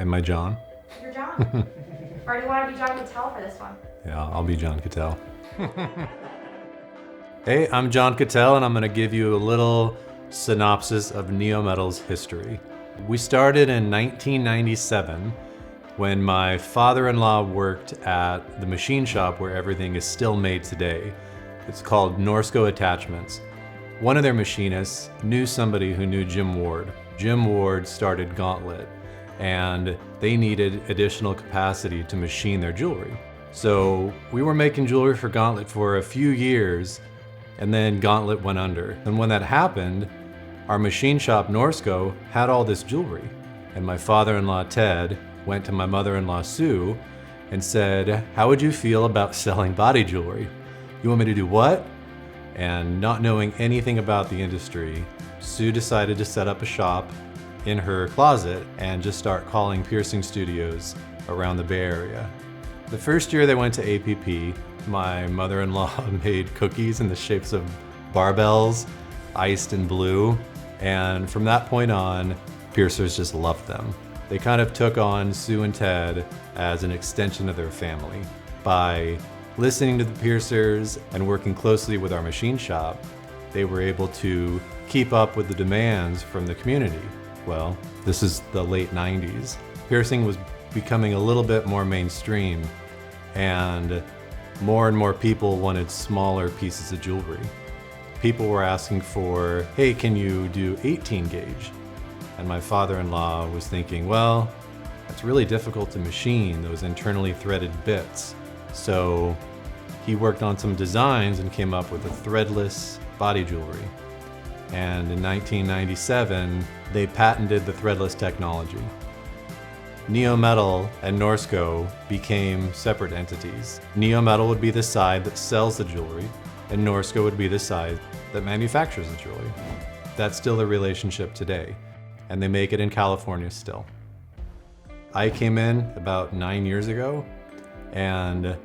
Am I John? You're John. Or do you want to be John Kittell for this one? Yeah, I'll be John Kittell. Hey, I'm John Kittell, and I'm going to give you a little synopsis of NeoMetal's history. We started in 1997 when my father-in-law worked at the machine shop where everything is still made today. It's called Norsco Attachments. One of their machinists knew somebody who knew Jim Ward. Jim Ward started Gauntlet, and they needed additional capacity to machine their jewelry. So we were making jewelry for Gauntlet for a few years, and then Gauntlet went under. And when that happened, our machine shop, Norsco, had all this jewelry. And my father-in-law, Ted, went to my mother-in-law, Sue, and said, how would you feel about selling body jewelry? You want me to do what? And not knowing anything about the industry, Sue decided to set up a shop in her closet and just start calling piercing studios around the Bay Area. The first year they went to APP, my mother-in-law made cookies in the shapes of barbells, iced in blue, and from that point on, piercers just loved them. They kind of took on Sue and Ted as an extension of their family. By listening to the piercers and working closely with our machine shop, they were able to keep up with the demands from the community. Well, this is the late 90s. Piercing was becoming a little bit more mainstream, and more people wanted smaller pieces of jewelry. People were asking for, hey, can you do 18 gauge? And my father-in-law was thinking, well, it's really difficult to machine those internally threaded bits. So he worked on some designs and came up with a threadless body jewelry. And in 1997, they patented the threadless technology. NeoMetal and Norsco became separate entities. NeoMetal would be the side that sells the jewelry, and Norsco would be the side that manufactures the jewelry. That's still the relationship today, and they make it in California still. I came in about 9 years ago, and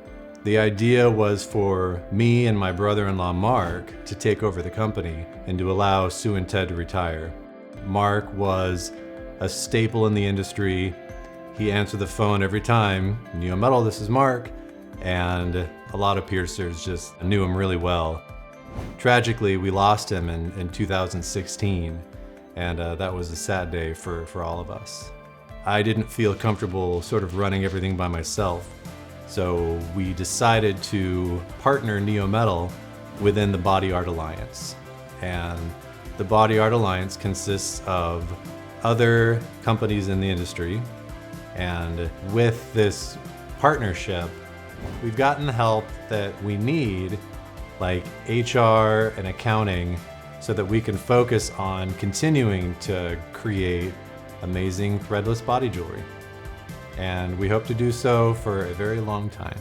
the idea was for me and my brother-in-law Mark to take over the company and to allow Sue and Ted to retire. Mark was a staple in the industry. He answered the phone every time, NeoMetal, this is Mark, and a lot of piercers just knew him really well. Tragically, we lost him in 2016, and that was a sad day for all of us. I didn't feel comfortable sort of running everything by myself, so we decided to partner NeoMetal within the Body Art Alliance. And the Body Art Alliance consists of other companies in the industry, and with this partnership, we've gotten the help that we need, like HR and accounting, so that we can focus on continuing to create amazing threadless body jewelry. And we hope to do so for a very long time.